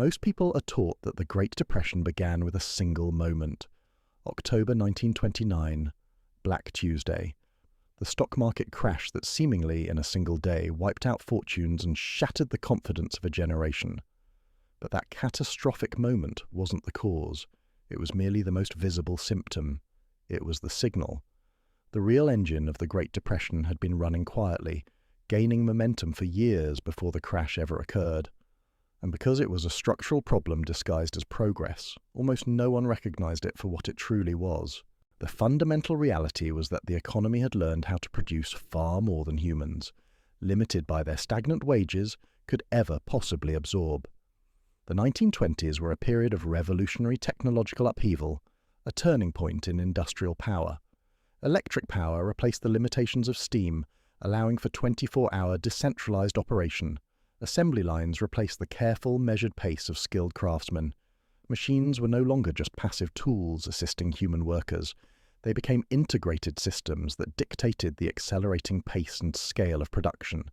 Most people are taught that the Great Depression began with a single moment. October 1929, Black Tuesday. The stock market crash that seemingly in a single day wiped out fortunes and shattered the confidence of a generation. But that catastrophic moment wasn't the cause. It was merely the most visible symptom. It was the signal. The real engine of the Great Depression had been running quietly, gaining momentum for years before the crash ever occurred. And because it was a structural problem disguised as progress, almost no one recognized it for what it truly was. The fundamental reality was that the economy had learned how to produce far more than humans, limited by their stagnant wages, could ever possibly absorb. The 1920s were a period of revolutionary technological upheaval, a turning point in industrial power. Electric power replaced the limitations of steam, allowing for 24-hour decentralized operation. Assembly lines replaced the careful, measured pace of skilled craftsmen. Machines were no longer just passive tools assisting human workers. They became integrated systems that dictated the accelerating pace and scale of production.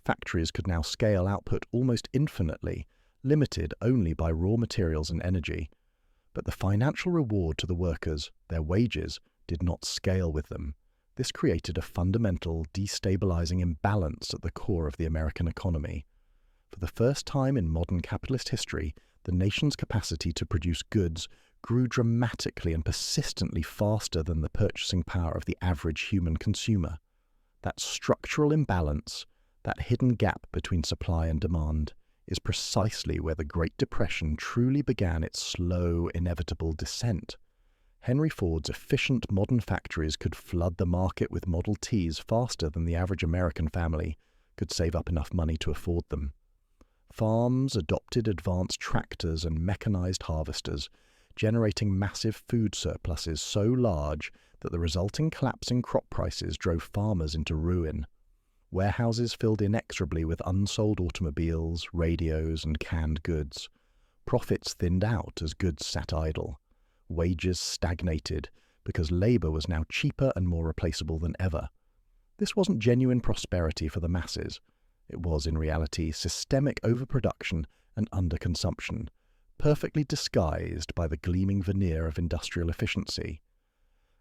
Factories could now scale output almost infinitely, limited only by raw materials and energy. But the financial reward to the workers, their wages, did not scale with them. This created a fundamental, destabilizing imbalance at the core of the American economy. For the first time in modern capitalist history, the nation's capacity to produce goods grew dramatically and persistently faster than the purchasing power of the average human consumer. That structural imbalance, that hidden gap between supply and demand, is precisely where the Great Depression truly began its slow, inevitable descent. Henry Ford's efficient modern factories could flood the market with Model Ts faster than the average American family could save up enough money to afford them. Farms adopted advanced tractors and mechanized harvesters, generating massive food surpluses so large that the resulting collapse in crop prices drove farmers into ruin. Warehouses filled inexorably with unsold automobiles, radios, and canned goods. Profits thinned out as goods sat idle. Wages stagnated because labor was now cheaper and more replaceable than ever. This wasn't genuine prosperity for the masses. It was, in reality, systemic overproduction and underconsumption, perfectly disguised by the gleaming veneer of industrial efficiency.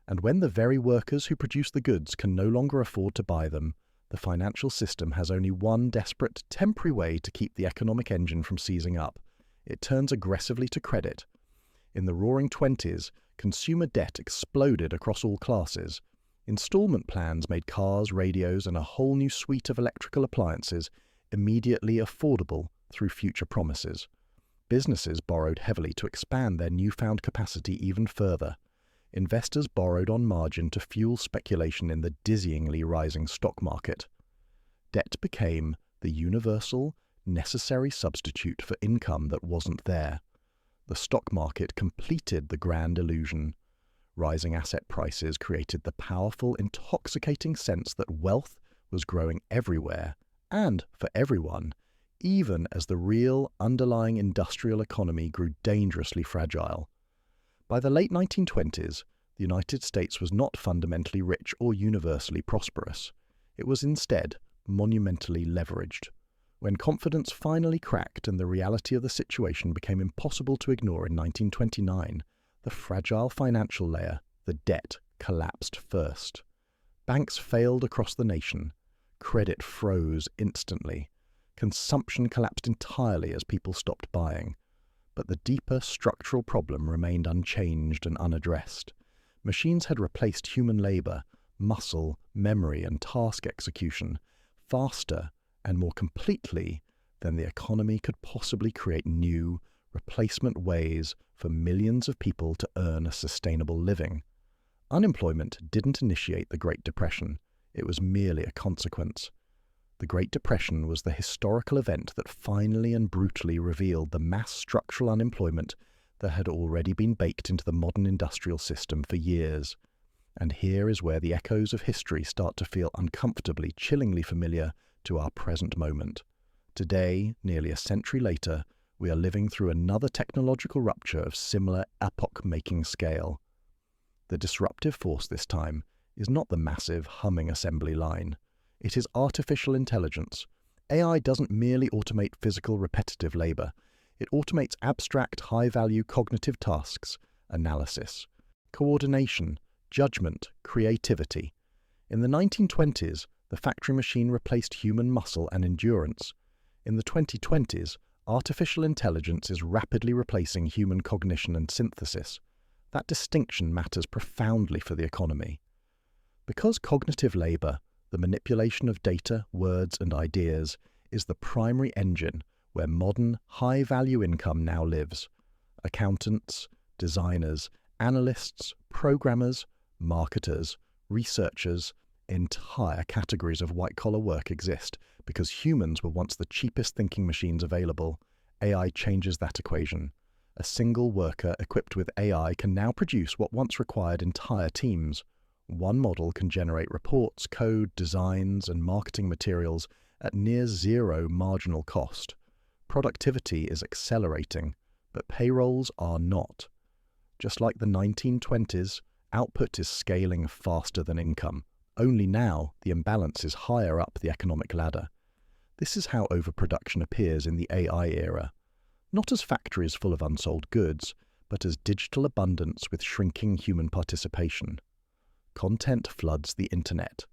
And when the very workers who produce the goods can no longer afford to buy them, the financial system has only one desperate, temporary way to keep the economic engine from seizing up. It turns aggressively to credit. In the Roaring Twenties, consumer debt exploded across all classes. Installment plans made cars, radios, and a whole new suite of electrical appliances immediately affordable through future promises. Businesses borrowed heavily to expand their newfound capacity even further. Investors borrowed on margin to fuel speculation in the dizzyingly rising stock market. Debt became the universal, necessary substitute for income that wasn't there. The stock market completed the grand illusion. Rising asset prices created the powerful, intoxicating sense that wealth was growing everywhere and for everyone, even as the real underlying industrial economy grew dangerously fragile. By the late 1920s, the United States was not fundamentally rich or universally prosperous. It was instead monumentally leveraged. When confidence finally cracked and the reality of the situation became impossible to ignore in 1929, the fragile financial layer, the debt, collapsed first. Banks failed across the nation. Credit froze instantly. Consumption collapsed entirely as people stopped buying. But the deeper structural problem remained unchanged and unaddressed. Machines had replaced human labor, muscle, memory, and task execution faster and more completely than the economy could possibly create new, replacement ways for millions of people to earn a sustainable living. Unemployment didn't initiate the Great Depression. It was merely a consequence. The Great Depression was the historical event that finally and brutally revealed the mass structural unemployment that had already been baked into the modern industrial system for years. And here is where the echoes of history start to feel uncomfortably, chillingly familiar to our present moment. Today, nearly a century later, we are living through another technological rupture of similar epoch-making scale. The disruptive force this time is not the massive, humming assembly line. It is artificial intelligence. AI doesn't merely automate physical, repetitive labor. It automates abstract, high-value cognitive tasks, analysis, coordination, judgment, creativity. In the 1920s, the factory machine replaced human muscle and endurance. In the 2020s, artificial intelligence is rapidly replacing human cognition and synthesis. That distinction matters profoundly for the economy. Because cognitive labor, the manipulation of data, words, and ideas, is the primary engine where modern, high-value income now lives. Accountants, designers, analysts, programmers, marketers, researchers, entire categories of white-collar work exist because humans were once the cheapest thinking machines available. AI changes that equation. A single worker equipped with AI can now produce what once required entire teams. One model can generate reports, code, designs, and marketing materials at near zero marginal cost. Productivity is accelerating, but payrolls are not. Just like the 1920s, output is scaling faster than income. Only now, the imbalance is higher up the economic ladder. This is how overproduction appears in the AI era. Not as factories full of unsold goods, but as digital abundance with shrinking human participation. Content floods the internet.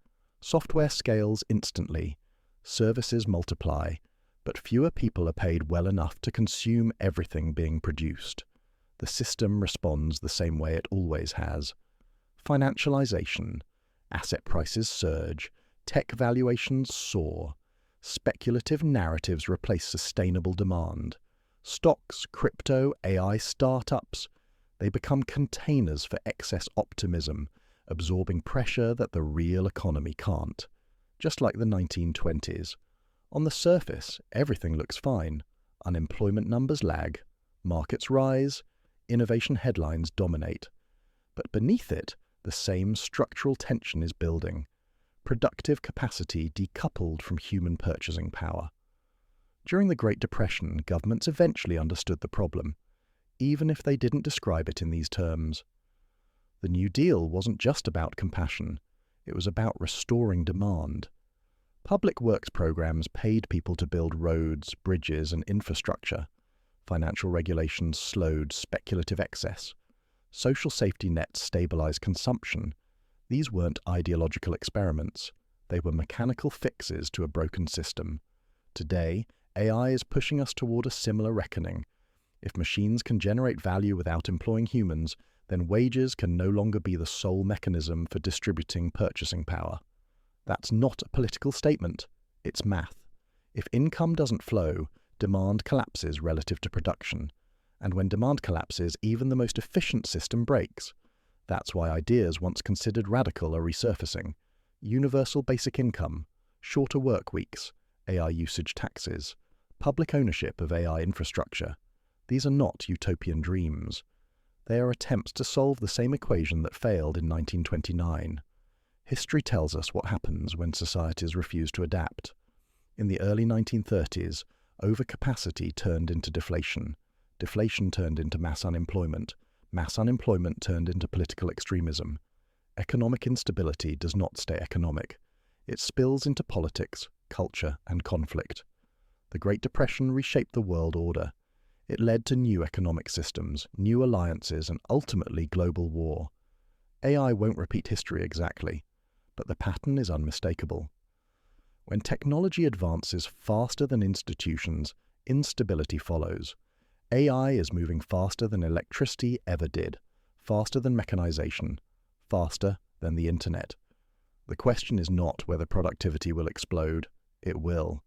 Software scales instantly. Services multiply. But fewer people are paid well enough to consume everything being produced. The system responds the same way it always has. Financialization. Asset prices surge. Tech valuations soar. Speculative narratives replace sustainable demand. Stocks, crypto, AI startups, they become containers for excess optimism, absorbing pressure that the real economy can't. Just like the 1920s. On the surface, everything looks fine. Unemployment numbers lag, markets rise, innovation headlines dominate. But beneath it, the same structural tension is building. Productive capacity decoupled from human purchasing power. During the Great Depression, governments eventually understood the problem, even if they didn't describe it in these terms. The New Deal wasn't just about compassion, it was about restoring demand. Public works programs paid people to build roads, bridges, and infrastructure. Financial regulations slowed speculative excess. Social safety nets stabilized consumption. These weren't ideological experiments. They were mechanical fixes to a broken system. Today, AI is pushing us toward a similar reckoning. If machines can generate value without employing humans, then wages can no longer be the sole mechanism for distributing purchasing power. That's not a political statement, it's math. If income doesn't flow, demand collapses relative to production. And when demand collapses, even the most efficient system breaks. That's why ideas once considered radical are resurfacing. Universal basic income, shorter work weeks, AI usage taxes, public ownership of AI infrastructure. These are not utopian dreams. They are attempts to solve the same equation that failed in 1929. History tells us what happens when societies refuse to adapt. In the early 1930s, overcapacity turned into deflation. Deflation turned into mass unemployment. Mass unemployment turned into political extremism. Economic instability does not stay economic. It spills into politics, culture, and conflict. The Great Depression reshaped the world order. It led to new economic systems, new alliances, and ultimately global war. AI won't repeat history exactly, but the pattern is unmistakable. When technology advances faster than institutions, instability follows. AI is moving faster than electricity ever did, faster than mechanization, faster than the internet. The question is not whether productivity will explode. It will.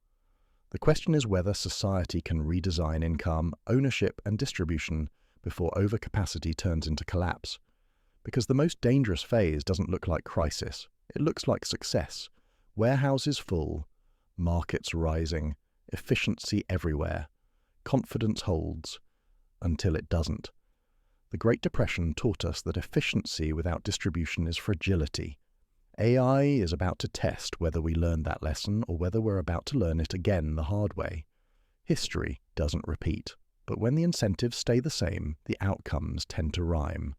The question is whether society can redesign income, ownership, and distribution before overcapacity turns into collapse. Because the most dangerous phase doesn't look like crisis. It looks like success. Warehouses full, markets rising, efficiency everywhere. Confidence holds, until it doesn't. The Great Depression taught us that efficiency without distribution is fragility. AI is about to test whether we learned that lesson or whether we're about to learn it again the hard way. History doesn't repeat, but when the incentives stay the same, the outcomes tend to rhyme.